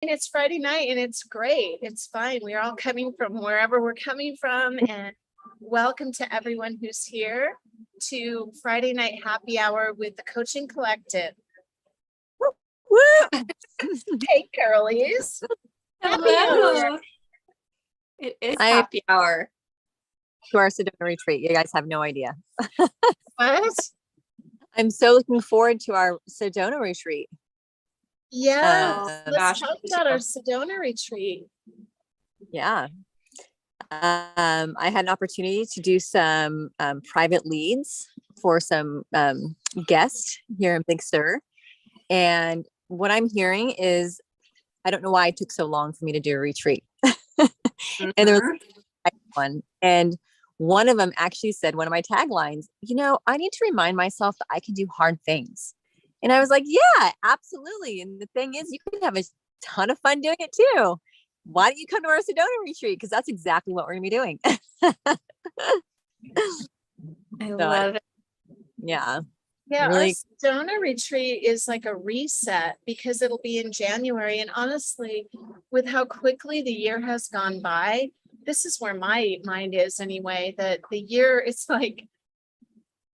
It's Friday night and it's great. It's fine. We're all coming from wherever we're coming from. And welcome to everyone who's here to Friday Night Happy Hour with the Coaching Collective. Woo! Hey, girlies. Happy hour. It is happy hour. To our Sedona Retreat. You guys have no idea. What? I'm so looking forward to our Sedona Retreat. Yeah, let's gosh, talk about our Sedona Retreat. Yeah. I had an opportunity to do some private leads for some guests here in Big Sur. And what I'm hearing is, I don't know why it took so long for me to do a retreat. And there was one. And one of them actually said, one of my taglines, I need to remind myself that I can do hard things. And I was like, yeah, absolutely. And the thing is, you can have a ton of fun doing it too. Why don't you come to our Sedona retreat? Because that's exactly what we're going to be doing. I love it. Yeah, Really. Our Sedona retreat is like a reset because it'll be in January. And honestly, with how quickly the year has gone by, this is where my mind is anyway, that the year, it's like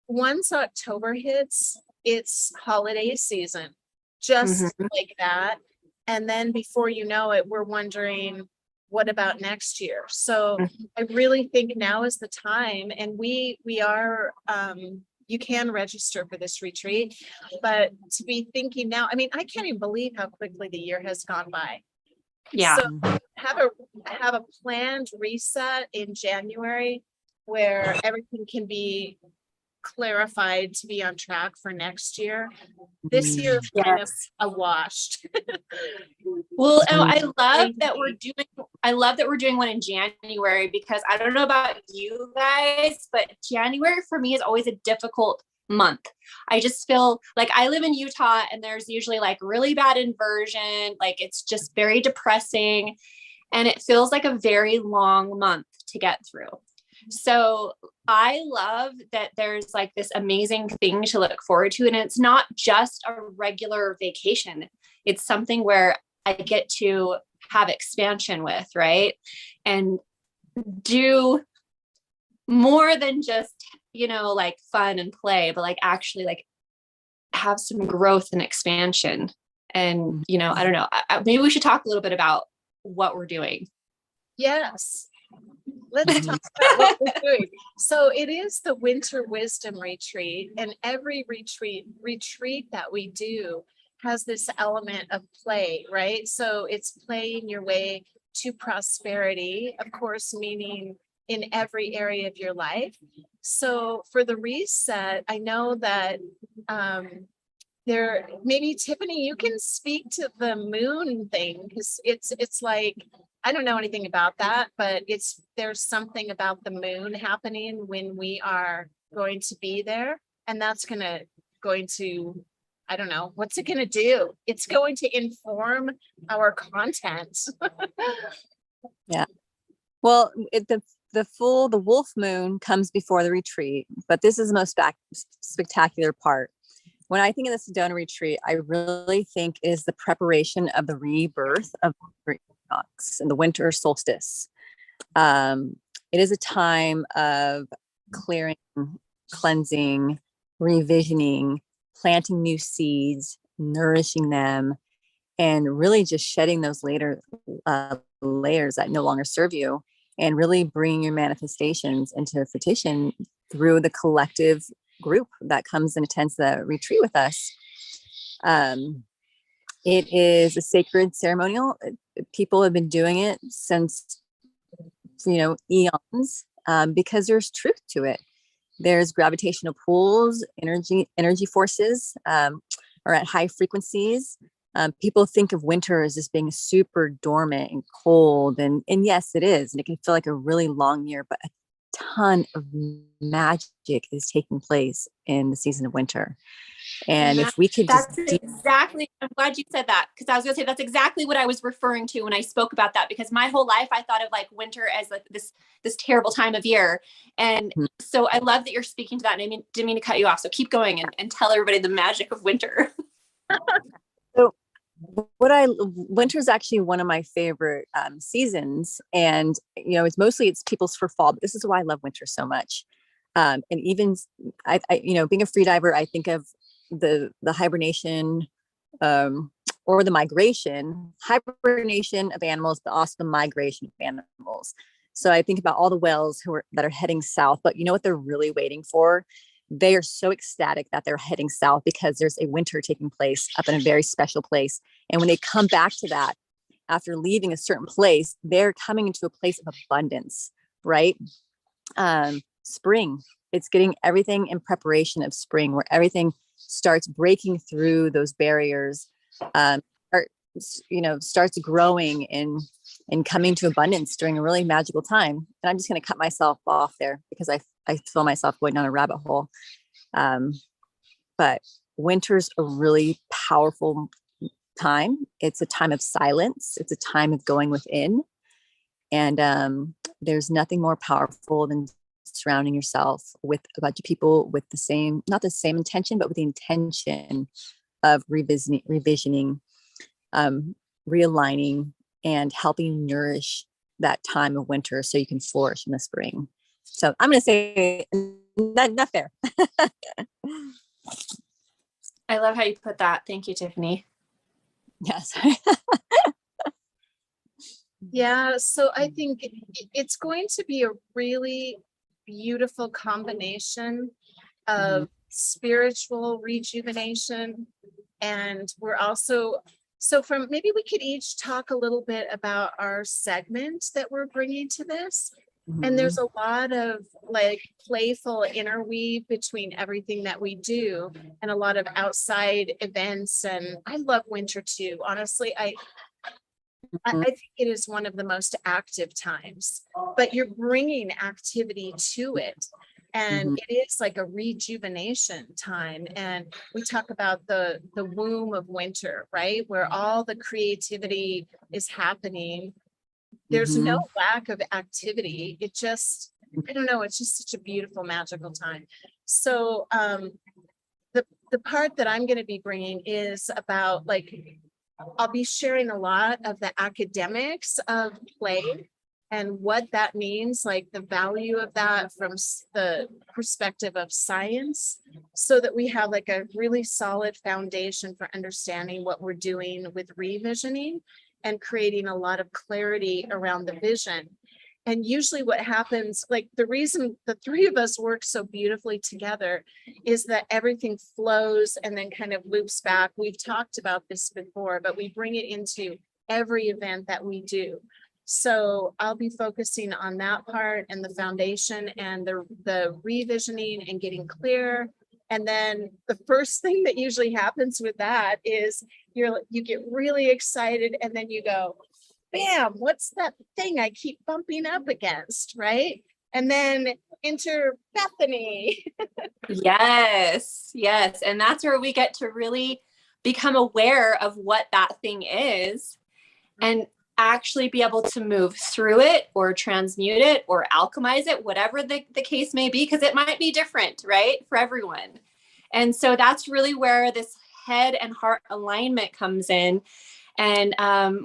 once October hits, it's holiday season, just like that. And then before you know it, we're wondering, what about next year? So I really think now is the time. And we are, you can register for this retreat, but to be thinking now, I mean, I can't even believe how quickly the year has gone by. Yeah. So have a planned reset in January where everything can be clarified to be on track for next year. This year is kind of a washed. Well, I love that we're doing one in January, because I don't know about you guys, but January for me is always a difficult month. I just feel like I live in Utah and there's usually like really bad inversion. Like it's just very depressing and it feels like a very long month to get through. So I love that there's like this amazing thing to look forward to. And it's not just a regular vacation. It's something where I get to have expansion with, right? And do more than just, like fun and play, but like actually like have some growth and expansion. And, I don't know, maybe we should talk a little bit about what we're doing. Yes. Let's talk about what we're doing. So it is the Winter Wisdom Retreat, and every retreat that we do has this element of play, right? So it's playing your way to prosperity, of course, meaning in every area of your life. So for the reset, I know that maybe Tiffany, you can speak to the moon thing, because it's like, I don't know anything about that, but there's something about the moon happening when we are going to be there. And that's going to, I don't know, what's it going to do? It's going to inform our content. Yeah. Well, the wolf moon comes before the retreat, but this is the most spectacular part. When I think of the Sedona retreat, I really think is the preparation of the rebirth of the equinox and the winter solstice. It is a time of clearing, cleansing, revisioning, planting new seeds, nourishing them, and really just shedding those layers that no longer serve you, and really bringing your manifestations into fruition through the collective group that comes and attends the retreat with us. It is a sacred ceremonial. People have been doing it since, eons, because there's truth to it. There's gravitational pulls, energy forces are at high frequencies. People think of winter as just being super dormant and cold. And yes, it is. And it can feel like a really long year, but a ton of magic is taking place in the season of winter. And if we could exactly, I'm glad you said that, because I was going to say that's exactly what I was referring to when I spoke about that, because my whole life I thought of like winter as like this terrible time of year. And so I love that you're speaking to that. And I didn't mean to cut you off. So keep going and tell everybody the magic of winter. Winter is actually one of my favorite seasons, and it's people's for fall, but this is why I love winter so much. And even being a free diver, I think of the hibernation, or the hibernation of animals, but also the migration of animals. So I think about all the whales that are heading south, but you know what they're really waiting for? They are so ecstatic that they're heading south because there's a winter taking place up in a very special place. And when they come back to that after leaving a certain place, they're coming into a place of abundance, right? Spring, it's getting everything in preparation of spring, where everything starts breaking through those barriers, starts growing and coming to abundance during a really magical time. And I'm just going to cut myself off there because I feel myself going down a rabbit hole. But winter's a really powerful time. It's a time of silence. It's a time of going within. And there's nothing more powerful than surrounding yourself with a bunch of people with not the same intention, but with the intention of revisioning, realigning, and helping nourish that time of winter so you can flourish in the spring. So I'm going to say not fair. I love how you put that. Thank you, Tiffany. Yes. Yeah, so I think it's going to be a really beautiful combination of spiritual rejuvenation. And we're also, maybe we could each talk a little bit about our segment that we're bringing to this. And there's a lot of like playful interweave between everything that we do and a lot of outside events. And I love winter too. Honestly, I think it is one of the most active times, but you're bringing activity to it. And it is like a rejuvenation time. And we talk about the womb of winter, right? Where all the creativity is happening. There's no lack of activity. It just, I don't know, it's just such a beautiful, magical time. So the part that I'm going to be bringing is about I'll be sharing a lot of the academics of play and what that means, like the value of that from the perspective of science, so that we have like a really solid foundation for understanding what we're doing with revisioning and creating a lot of clarity around the vision. And usually what happens, like the reason the three of us work so beautifully together is that everything flows and then kind of loops back. We've talked about this before, but we bring it into every event that we do. So I'll be focusing on that part and the foundation and the revisioning and getting clear. And then the first thing that usually happens with that is you get really excited and then you go, bam, what's that thing I keep bumping up against, right? And then enter Bethany. Yes. And that's where we get to really become aware of what that thing is and actually be able to move through it or transmute it or alchemize it, whatever the case may be, because it might be different, right, for everyone. And so that's really where this head and heart alignment comes in. And,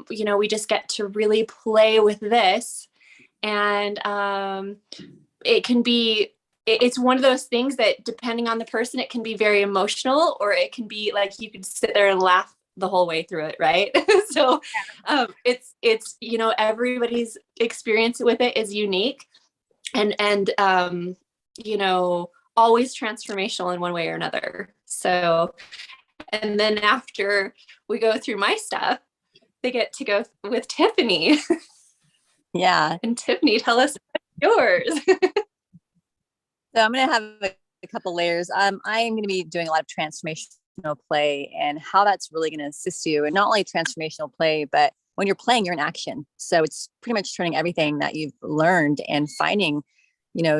we just get to really play with this. And it's one of those things that depending on the person, it can be very emotional, or it can be like you could sit there and laugh the whole way through it, right? So it's everybody's experience with it is unique and always transformational in one way or another. So, and then after we go through my stuff, they get to go with Tiffany. Yeah. And Tiffany, tell us yours. So I'm going to have a couple layers. I am going to be doing a lot of transformational play and how that's really going to assist you. And not only transformational play, but when you're playing, you're in action. So it's pretty much turning everything that you've learned and finding,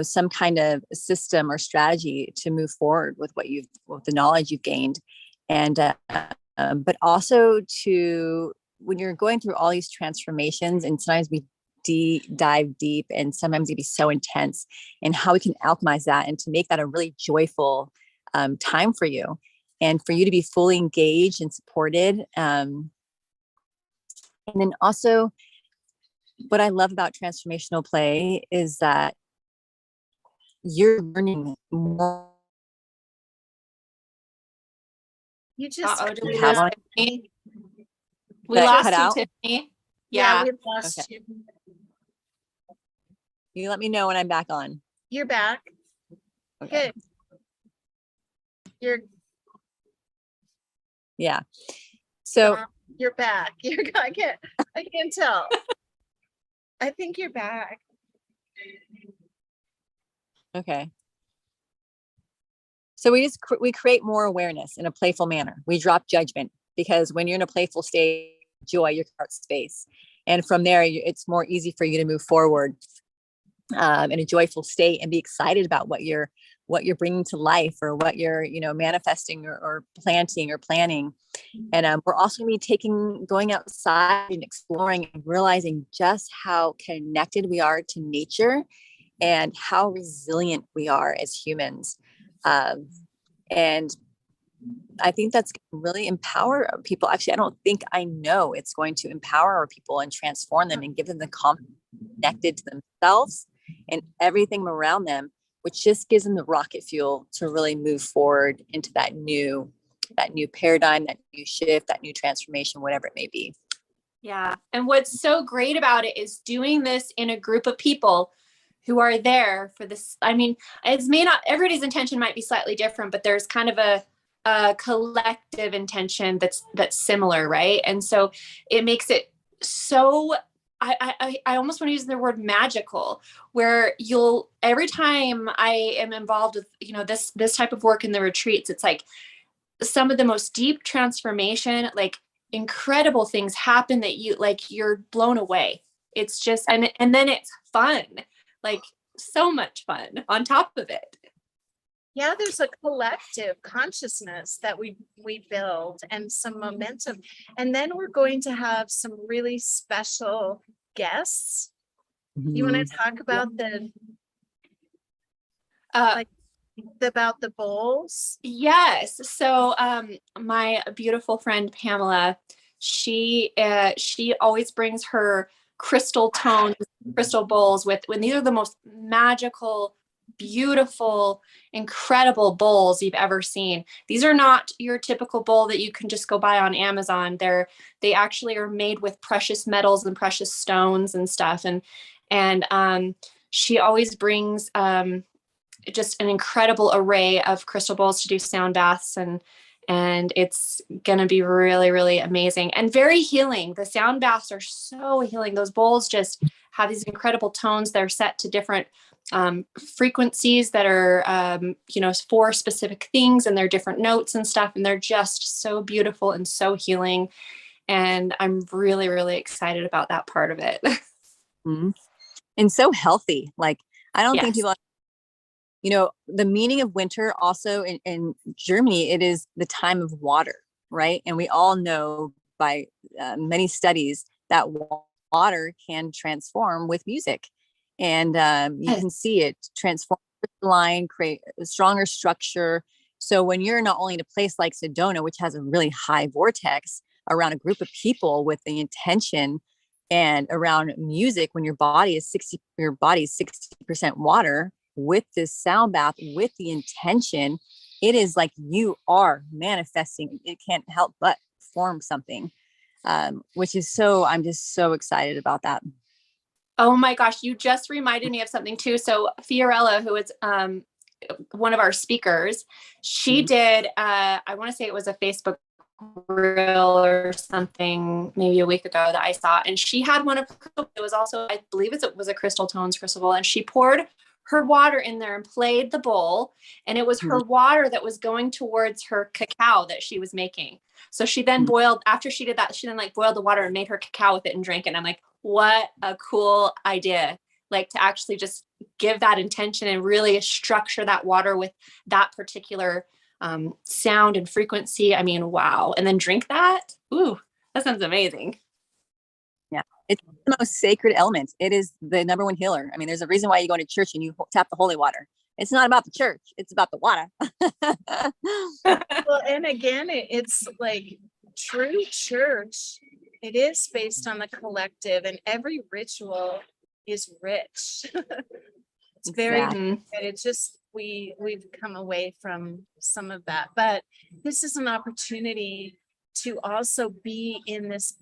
some kind of system or strategy to move forward with with the knowledge you've gained. And, but also when you're going through all these transformations, and sometimes we dive deep and sometimes it be so intense, and how we can alchemize that and to make that a really joyful time for you and for you to be fully engaged and supported And then also what I love about transformational play is that you're learning more. You just, Uh-oh, did we Have lose on- Tiffany? We That lost cut you, out? Tiffany. yeah, Yeah. we lost Okay. you. You let me know when I'm back on. You're back. Okay. Good. You're, Yeah. So you're back. I can't tell. I think you're back. okay. So we create more awareness in a playful manner. We drop judgment because when you're in a playful state, joy, your heart space, and from there, it's more easy for you to move forward in a joyful state and be excited about what you're bringing to life, or what you're manifesting, or planting or planning. And we're also going to be going outside and exploring and realizing just how connected we are to nature and how resilient we are as humans. And I think that's going to really empower people. Actually, I know it's going to empower our people and transform them and give them the confidence connected to themselves and everything around them, which just gives them the rocket fuel to really move forward into that new paradigm, that new shift, that new transformation, whatever it may be. Yeah. And what's so great about it is doing this in a group of people who are there for this. I mean, everybody's intention might be slightly different, but there's kind of a collective intention that's similar, right? And so it makes it so, I almost want to use the word magical, where every time I am involved with, this type of work in the retreats, it's like some of the most deep transformation, like incredible things happen that you're blown away. It's just, and then it's fun, like so much fun on top of it. Yeah, there's a collective consciousness that we build and some momentum. And then we're going to have some really special guests. You want to talk about about the bowls? Yes. So my beautiful friend Pamela, she always brings her crystal bowls when these are the most magical, beautiful, incredible bowls you've ever seen. These are not your typical bowl that you can just go buy on Amazon. They actually are made with precious metals and precious stones and stuff. And she always brings just an incredible array of crystal bowls to do sound baths, and it's going to be really, really amazing and very healing. The sound baths are so healing. Those bowls just have these incredible tones. They're set to different frequencies that are, for specific things, and they're different notes and stuff. And they're just so beautiful and so healing. And I'm really, really excited about that part of it. Mm-hmm. And so healthy. Like, I don't think people, the meaning of winter also in Germany, it is the time of water, right? And we all know by many studies that water can transform with music. And you can see it transform the line, create a stronger structure. So when you're not only in a place like Sedona, which has a really high vortex, around a group of people with the intention and around music, when your body is 60% water, with this sound bath, with the intention, it is like you are manifesting. It can't help but form something, which is I'm just so excited about that. Oh my gosh, you just reminded me of something too. So Fiorella, who is one of our speakers, she did, I want to say it was a Facebook reel or something maybe a week ago that I saw, and she had one of, it was also, I believe it was a crystal tones crystal bowl, and she poured her water in there and played the bowl, and it was her water that was going towards her cacao that she was making. So she then boiled, after she did that, she then boiled the water and made her cacao with it and drank it. And I'm like, what a cool idea. Like, to actually just give that intention and really structure that water with that particular sound and frequency. I mean, wow. And then drink that. Ooh, that sounds amazing. Yeah, it's the most sacred element. It is the number one healer. I mean, there's a reason why you go to church and you tap the holy water. It's not about the church. It's about the water. Well, and again, it's like true church It is based on the collective, and every ritual is rich. It's very Exactly. good. It's just we've come away from some of that, but this is an opportunity to also be in this.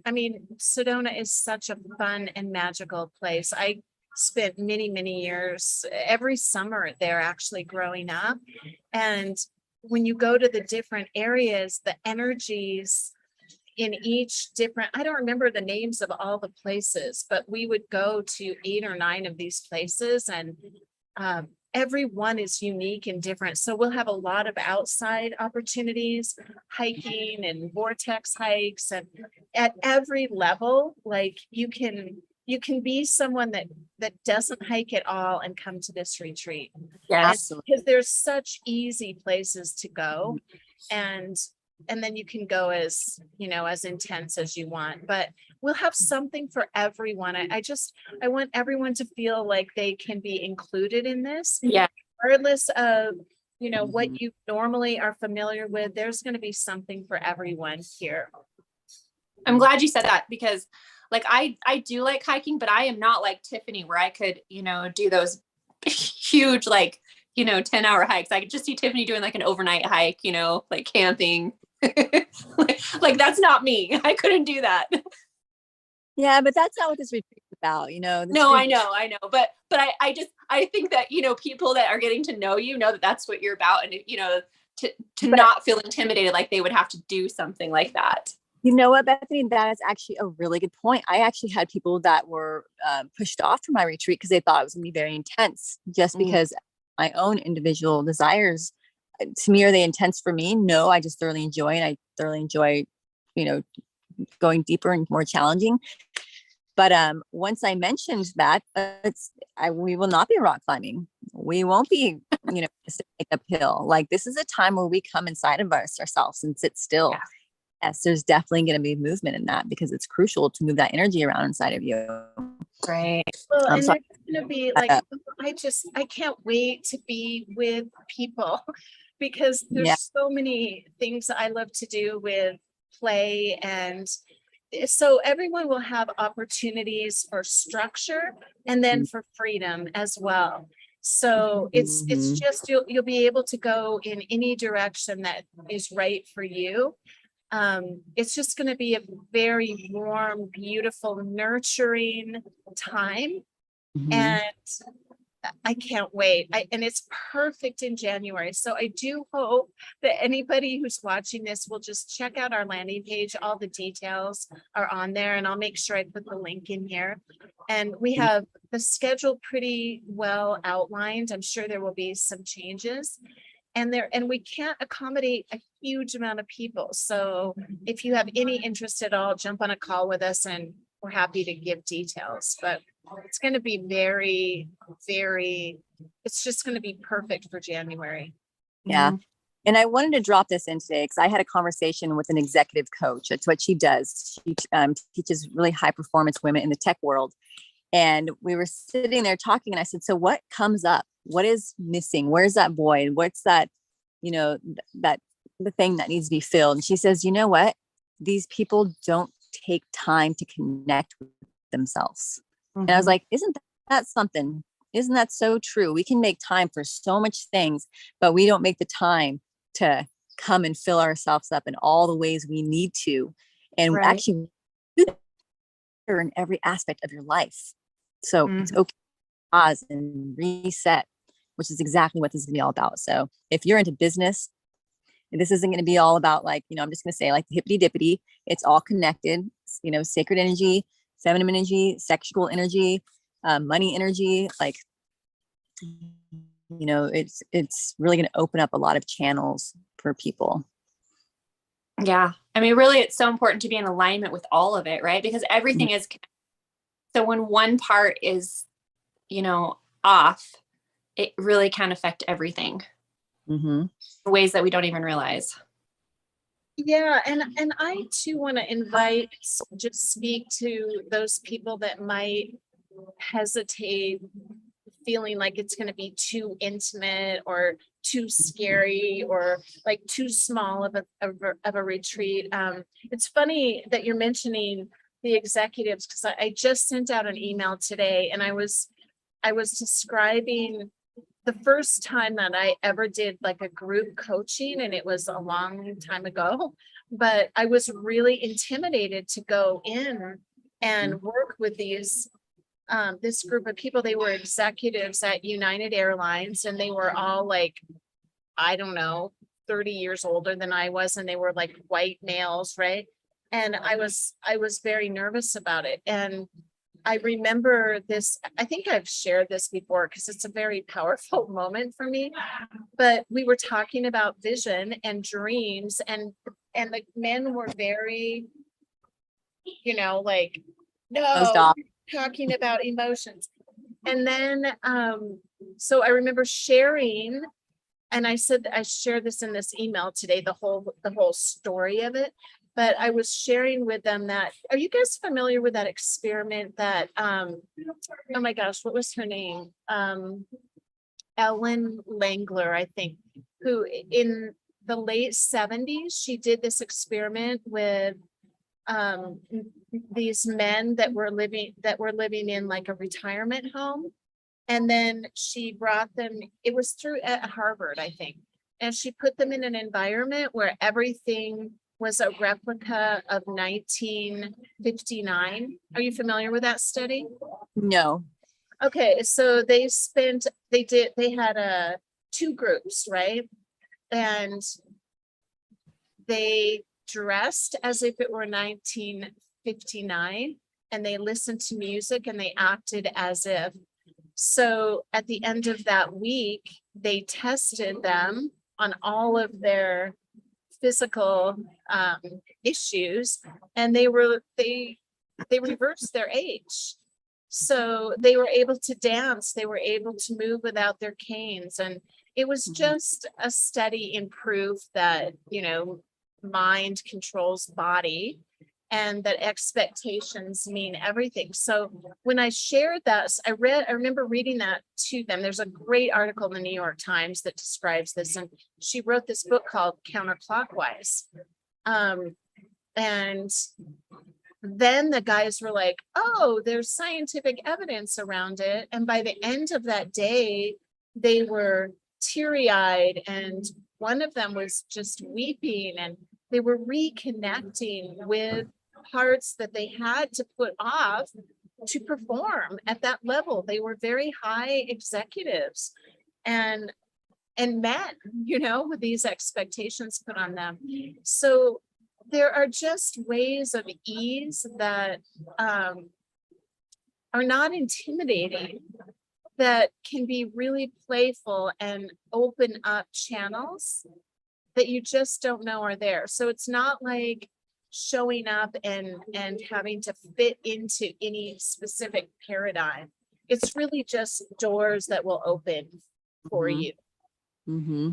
I mean, Sedona is such a fun and magical place. I spent many years every summer there actually growing up. And when you go to the different areas, the energies in each different, I don't remember the names of all the places, but we would go to 8 or 9 of these places, and every one is unique and different. So we'll have a lot of outside opportunities, hiking and vortex hikes, and at every level, like you can be someone that doesn't hike at all and come to this retreat. Yes. Because there's such easy places to go, and then you can go as, as intense as you want, but we'll have something for everyone. I want everyone to feel like they can be included in this. Yeah. Regardless of, what you normally are familiar with, there's going to be something for everyone here. I'm glad you said that, because like, I do like hiking, but I am not like Tiffany, where I could, do those huge, like, 10-hour hikes. I could just see Tiffany doing like an overnight hike, like camping. like that's not me. I couldn't do that. Yeah, but that's not what this retreat is about, No, I know. But I think that, people that are getting to know know that that's what you're about. And, to not feel intimidated, like they would have to do something like that. You know what, Bethany, that is actually a really good point. I actually had people that were pushed off from my retreat because they thought it was going to be very intense, just because my own individual desires, to me, are they intense for me? No, I just thoroughly enjoy, and I thoroughly enjoy, going deeper and more challenging. But once I mentioned that, we will not be rock climbing. We won't be, uphill. Like, this is a time where we come inside of ourselves and sit still. Yeah. Yes, there's definitely going to be movement in that, because it's crucial to move that energy around inside of you. Right. Well, and so it's going to be like, I can't wait to be with people because there's so many things I love to do with play. And so everyone will have opportunities for structure and then for freedom as well. So it's just, you'll be able to go in any direction that is right for you. It's just going to be a very warm, beautiful, nurturing time. And I can't wait. And it's perfect in January. So I do hope that anybody who's watching this will just check out our landing page. All the details are on there, and I'll make sure I put the link in here. And we have the schedule pretty well outlined. I'm sure there will be some changes. And we can't accommodate a huge amount of people. So if you have any interest at all, jump on a call with us and we're happy to give details. But it's going to be it's just going to be perfect for January. Yeah. And I wanted to drop this in today because I had a conversation with an executive coach. That's what she does. She teaches really high performance women in the tech world. And we were sitting there talking, and I said, so what comes up? What is missing? Where's that void? What's that, that the thing that needs to be filled? And she says, you know what? These people don't take time to connect with themselves. And I was like, isn't that something? Isn't that so true? We can make time for so much things, but we don't make the time to come and fill ourselves up in all the ways we need to. And actually do that in every aspect of your life. So it's okay to pause and reset, which is exactly what this is going to be all about. So if you're into business, this isn't going to be all about like, I'm just going to say like the hippity dippity. It's all connected, sacred energy, feminine energy, sexual energy, money energy. Like, it's really going to open up a lot of channels for people. Yeah. I mean, really, it's so important to be in alignment with all of it, right? Because everything is connected. So when one part is, off, it really can affect everything in ways that we don't even realize. Yeah. And I too want to speak to those people that might hesitate, feeling like it's going to be too intimate or too scary or like too small of a retreat. It's funny that you're mentioning the executives, because I just sent out an email today, and I was describing the first time that I ever did like a group coaching, and it was a long time ago, but I was really intimidated to go in and work with this group of people. They were executives at United Airlines, and they were all like, I don't know, 30 years older than I was, and they were like white males, right? And I was very nervous about it. And I remember this, I think I've shared this before because it's a very powerful moment for me, but we were talking about vision and dreams, and the men were very, like, Closed no, off. talking about emotions. And then, so I remember sharing, and I said, I shared this in this email today, the whole story of it. But I was sharing with them that, are you guys familiar with that experiment that, oh my gosh, what was her name? Ellen Langler, I think, who in the late 70s, she did this experiment with these men that were living in like a retirement home. And then she brought them, it was through at Harvard, I think. And she put them in an environment where everything was a replica of 1959. Are you familiar with that study? No. Okay, so they had two groups, right? And they dressed as if it were 1959, and they listened to music and they acted as if. So at the end of that week, they tested them on all of their physical issues, and they reversed their age. So they were able to dance, they were able to move without their canes. And it was just a study in proof that, mind controls body, and that expectations mean everything. So when I shared that, I remember reading that to them. There's a great article in the New York Times that describes this. And she wrote this book called Counterclockwise. And then the guys were like, oh, there's scientific evidence around it. And by the end of that day, they were teary-eyed, and one of them was just weeping, and they were reconnecting with parts that they had to put off to perform at that level. They were very high executives and men, with these expectations put on them. So there are just ways of ease that are not intimidating, that can be really playful and open up channels that you just don't know are there. So it's not like showing up and having to fit into any specific paradigm. It's really just doors that will open for you. Mm-hmm.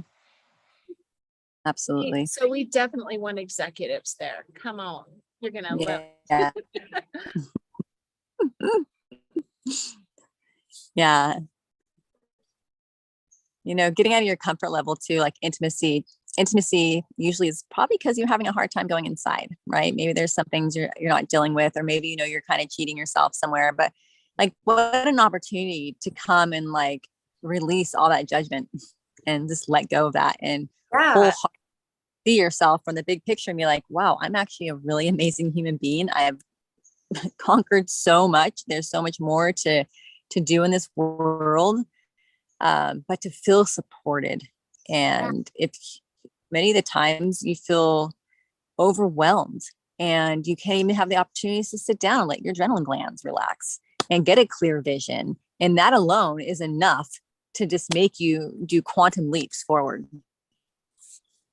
Absolutely. So we definitely want executives there. Come on, you're gonna love. Yeah. Yeah. Getting out of your comfort level too, like intimacy usually is probably because you're having a hard time going inside, right? Maybe there's some things you're not dealing with, or maybe, you're kind of cheating yourself somewhere, but like what an opportunity to come and like release all that judgment and just let go of that and see yourself from the big picture and be like, wow, I'm actually a really amazing human being. I have conquered so much. There's so much more to do in this world, but to feel supported. And if many of the times you feel overwhelmed and you can't even have the opportunities to sit down, let your adrenaline glands relax and get a clear vision. And that alone is enough to just make you do quantum leaps forward.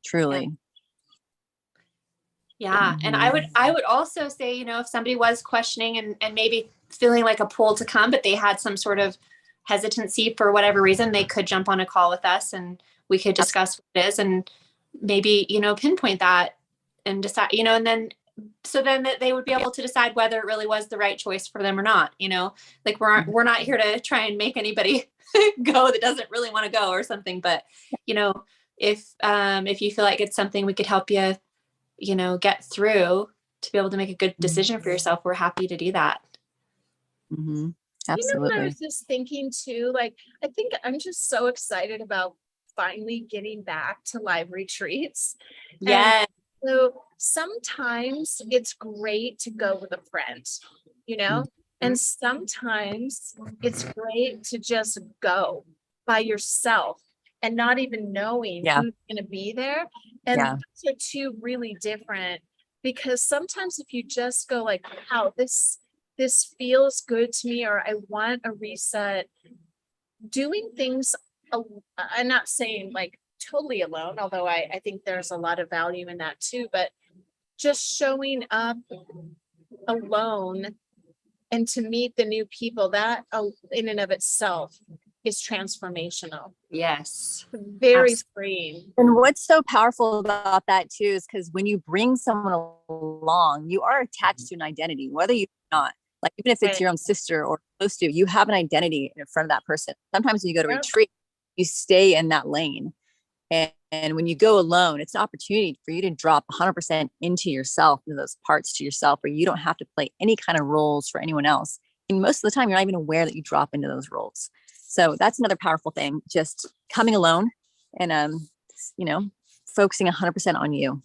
Truly. Yeah. And I would also say, if somebody was questioning and maybe feeling like a pull to come, but they had some sort of hesitancy for whatever reason, they could jump on a call with us and we could discuss what it is and maybe, pinpoint that and decide, and then so then that they would be able to decide whether it really was the right choice for them or not, like we're not here to try and make anybody go that doesn't really want to go or something, but if you feel like it's something we could help you, get through to be able to make a good decision for yourself, we're happy to do that. Mm-hmm. What I Absolutely. was just thinking too, like, I think I'm just so excited about finally getting back to live retreats. Yeah. So sometimes it's great to go with a friend, and sometimes it's great to just go by yourself and not even knowing Yeah. who's going to be there. And Yeah. those are two really different, because sometimes if you just go like, wow, this feels good to me, or I want a reset, doing things, I'm not saying like totally alone, although I think there's a lot of value in that too, but just showing up alone and to meet the new people, that in and of itself is transformational. Yes. Very freeing. And what's so powerful about that too is because when you bring someone along, you are attached to an identity, whether you're not. Like, even if it's your own sister or close to you, you have an identity in front of that person. Sometimes when you go to retreat, you stay in that lane. And when you go alone, it's an opportunity for you to drop 100% into yourself, into those parts to yourself, where you don't have to play any kind of roles for anyone else. And most of the time, you're not even aware that you drop into those roles. So that's another powerful thing, just coming alone and, focusing 100% on you.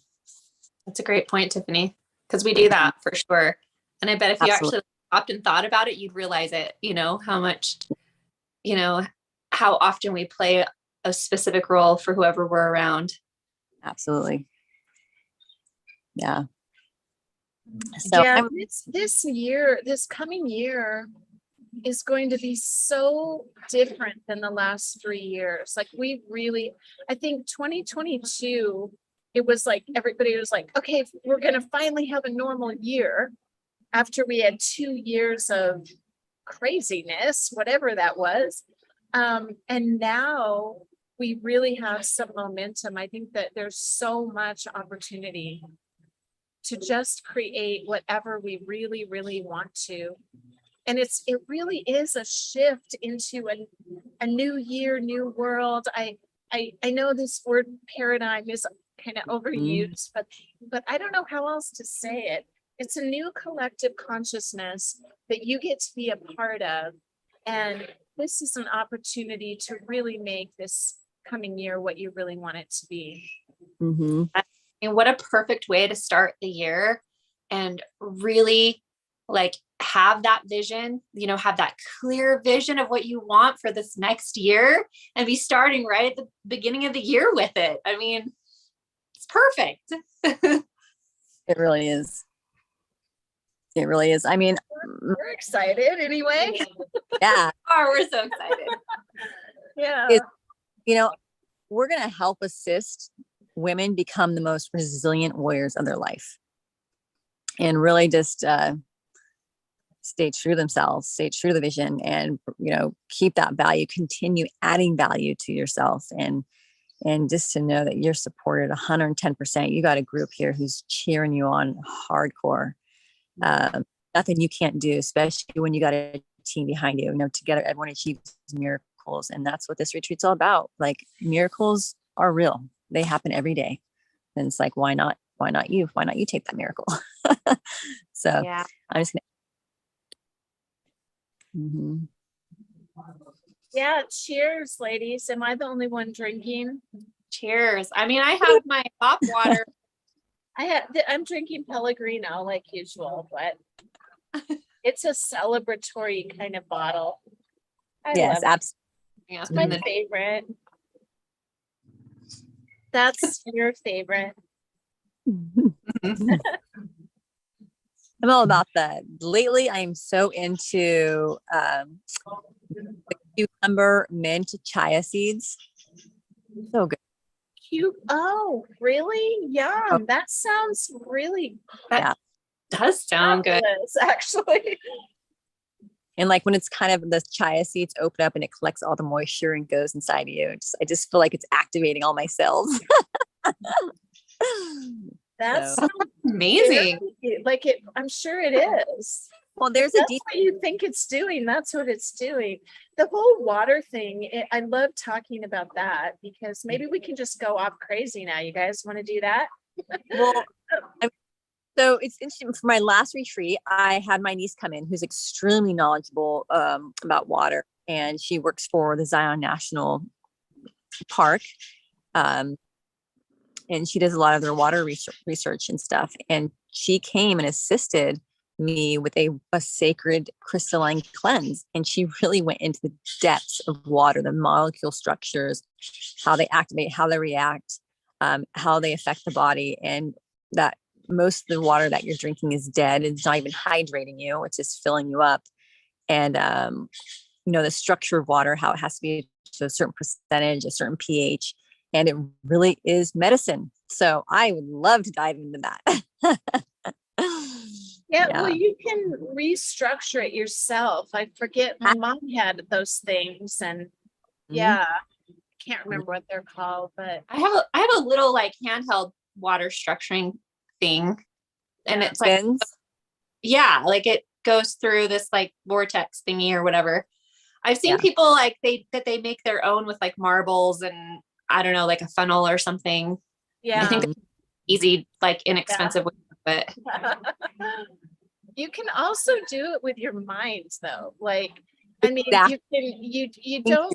That's a great point, Tiffany, because we do that for sure. And I bet if you actually stopped and thought about it, you'd realize it, how much, how often we play a specific role for whoever we're around. Absolutely. Yeah. So this coming year is going to be so different than the last 3 years. Like, I think 2022, it was like, everybody was like, okay, we're going to finally have a normal year after we had 2 years of craziness, whatever that was. And now we really have some momentum. I think that there's so much opportunity to just create whatever we really, really want to. And it really is a shift into a new year, new world. I know this word paradigm is kind of overused, but I don't know how else to say it. It's a new collective consciousness that you get to be a part of. And this is an opportunity to really make this coming year what you really want it to be. Mm-hmm. And what a perfect way to start the year, and really like have that vision, have that clear vision of what you want for this next year, and be starting right at the beginning of the year with it. I mean, it's perfect. It really is. It really is. I mean, we're excited anyway. Yeah. We're so excited. Yeah. We're going to help assist women become the most resilient warriors of their life, and really just stay true to themselves, stay true to the vision, and keep that value, continue adding value to yourself, and just to know that you're supported 110%. You got a group here who's cheering you on hardcore. Nothing you can't do, especially when you got a team behind you. Together everyone achieves miracles, and that's what this retreat's all about. Like, miracles are real; they happen every day, and it's like, why not? Why not you? Why not you take that miracle? So yeah. I'm just gonna. Mm-hmm. Yeah. Cheers, ladies. Am I the only one drinking? Cheers. I mean, I have my hot water. I'm drinking Pellegrino like usual, but it's a celebratory kind of bottle. Yes, absolutely. It's my favorite. That's your favorite. I'm all about that. Lately, I'm so into the cucumber mint chia seeds. So good. Oh, really? Yum. Oh. That sounds really. That does sound good, actually. And like when it's kind of the chia seeds open up and it collects all the moisture and goes inside of you. I just feel like it's activating all my cells. That's So, Amazing. like it, I'm sure it is. well, there's If a that's deep, what you think it's doing, that's what it's doing. The whole water thing, I love talking about that because maybe we can just go off crazy now. You guys want to do that? well, so it's interesting. For my last retreat, I had my niece come in who's extremely knowledgeable about water, and she works for the Zion National Park. Um, and she does a lot of their water research and stuff. And she came and assisted me with a sacred crystalline cleanse. And she really went into the depths of water, the molecule structures, how they activate, how they react, how they affect the body, and that most of the water that you're drinking is dead. It's not even hydrating you, it's just filling you up. And the structure of water, how it has to be to a certain percentage, a certain pH, and it really is medicine. So I would love to dive into that. Yeah, well, you can restructure it yourself. I forget, my mom had those things, and yeah, can't remember what they're called, but I have a little like handheld water structuring thing, and it's like, Bends. yeah, like it goes through this like vortex thingy or whatever. I've seen Yeah. people like they make their own with like marbles and I don't know, like a funnel or something. yeah. I think it's easy, like inexpensive way, but You can also do it with your mind though. Like, I mean, Exactly. you don't,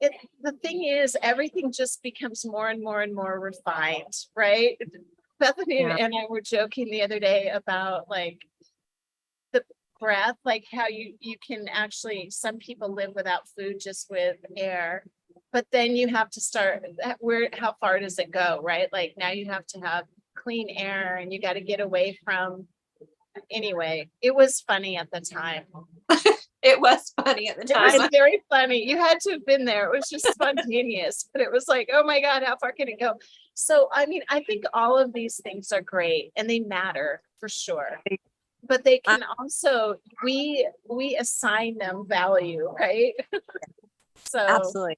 the thing is, everything just becomes more and more and more refined, right? Bethany Yeah. and I were joking the other day about like the breath, like how you can actually, some people live without food, just with air, but then you have to start how far does it go, right? Like now you have to have clean air and you got to get away from, anyway, it was funny at the time. it was funny at the It was time. very funny. You had to have been there. It was just spontaneous, but it was like, oh my God, how far can it go? So, I mean, I think all of these things are great and they matter for sure. But they can also, we assign them value, right? So Absolutely.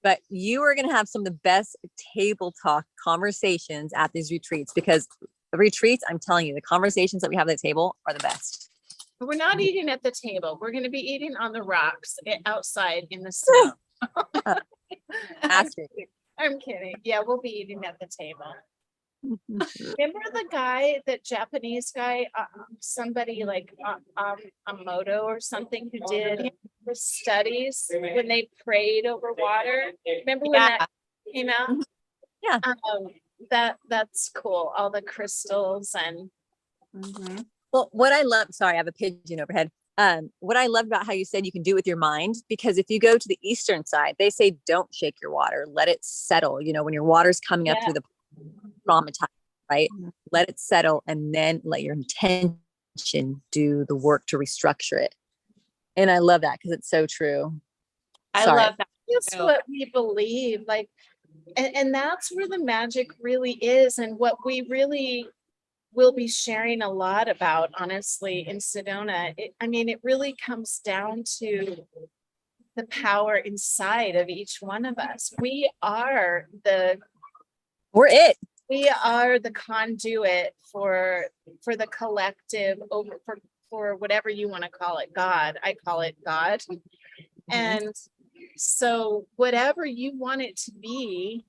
But you are going to have some of the best table talk conversations at these retreats, because the retreats, I'm telling you, the conversations that we have at the table are the best. we're not eating at the table. We're going to be eating on the rocks outside in the snow. I'm kidding. Yeah, we'll be eating at the table. Remember the guy, that Japanese guy, somebody like Amoto or something, who did the studies when they prayed over water? Remember when that came out? Yeah. That's cool. All the crystals and Well, what I love, sorry, I have a pigeon overhead. What I love about how you said you can do it with your mind, because if you go to the Eastern side, they say, don't shake your water, let it settle. When your water's coming up through the traumatized, right? Let it settle, and then let your intention do the work to restructure it. And I love that because it's so true. I love that. that's what we believe. Like, and that's where the magic really is, and what we really will be sharing a lot about, honestly, in Sedona. I mean, it really comes down to the power inside of each one of us. We're it. We are the conduit for the collective, for whatever you want to call it. God, I call it God. And so whatever you want it to be,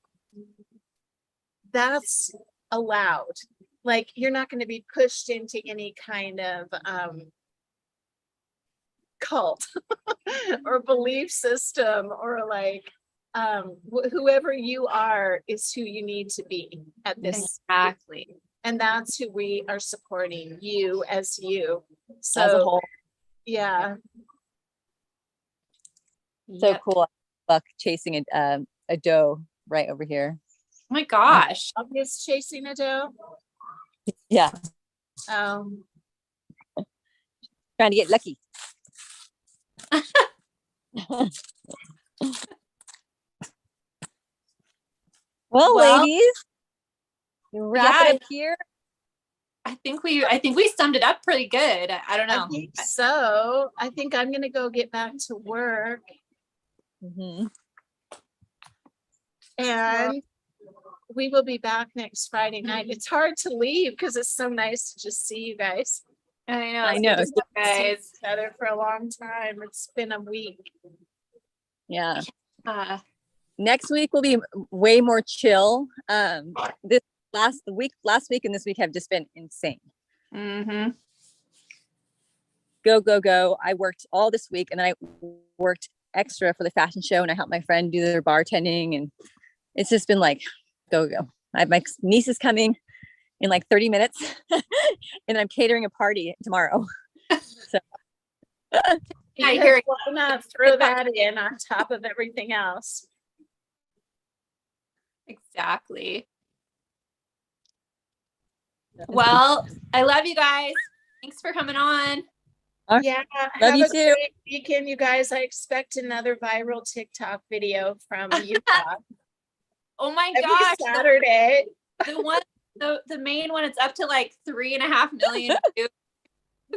that's allowed. Like, you're not going to be pushed into any kind of cult or belief system, or like whoever you are is who you need to be at this. Exactly. And that's who we are supporting, you as you. So As a whole. Yeah. So cool. Buck chasing a doe right over here. Oh my gosh. Is chasing a doe? Yeah. Trying to get lucky. Well, ladies, wrap it up here. I think we summed it up pretty good. I don't know. I think so. I think I'm gonna go get back to work. And we will be back next Friday night. It's hard to leave because it's so nice to just see you guys. I know. We haven't seen guys. each other for a long time. It's been a week. Yeah. Uh, Next week will be way more chill. This last week and this week have just been insane. mm-hmm. Go. I worked all this week and then I worked extra for the fashion show and I helped my friend do their bartending and it's just been like go. I have my nieces coming in like 30 minutes and I'm catering a party tomorrow. So I hear it. Why not throw that in on top of everything else? Exactly. Well, I love you guys. Thanks for coming on. Yeah, Love have you a too. great weekend, you guys. I expect another viral TikTok video from Utah Oh my every gosh. Saturday. The one, the main one, it's up to like 3.5 million views.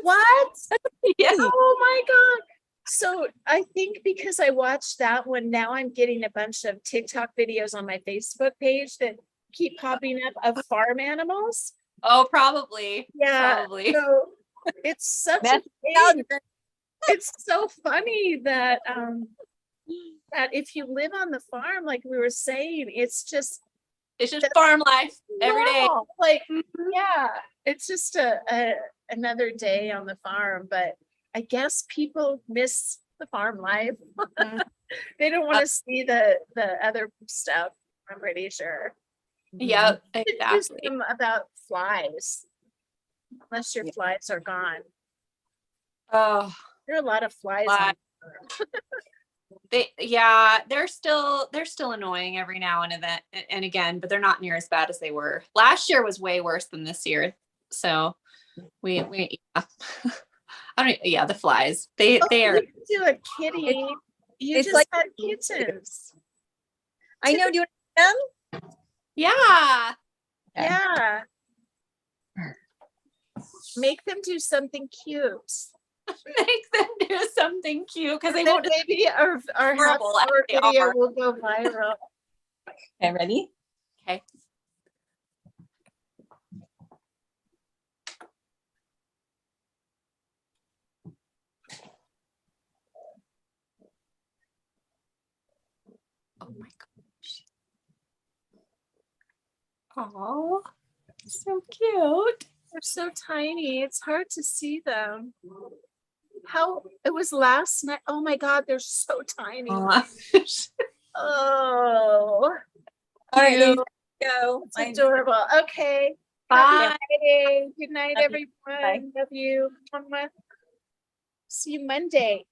What? Yeah. Oh my God. So I think because I watched that one, now I'm getting a bunch of TikTok videos on my Facebook page that keep popping up of farm animals. Oh, probably. Yeah. Probably. So it's such a That's thing. It's so funny that that if you live on the farm, like we were saying, it's just It's just farm life every day. normal. Like, yeah, it's just a another day on the farm, but I guess people miss the farm life. Mhm. They don't want to see the other stuff, I'm pretty sure. Yep, We could do exactly. some about flies, unless your Yeah. flies are gone. Oh, There are a lot of flies Fly. on. they're still annoying every now and then and again, but they're not near as bad as they were. Last year was way worse than this year. So we yeah. The flies. They Oh, are we could do a kitty. You it's just like- had kittens. I know. Do you want them? yeah. Okay. Yeah. Make them do something cute. Make them do something cute because they Then won't maybe our happy horrible as hour they video are. will go viral. Okay, ready? Okay. Oh my gosh. Oh, so cute. They're so tiny. It's hard to see them. How it was last night. Oh my God, they're so tiny. Oh, All right, Cute. let's go. it's adorable. Okay. Bye. Happy Friday. Good night, Love you. everyone. Love you. See you Monday.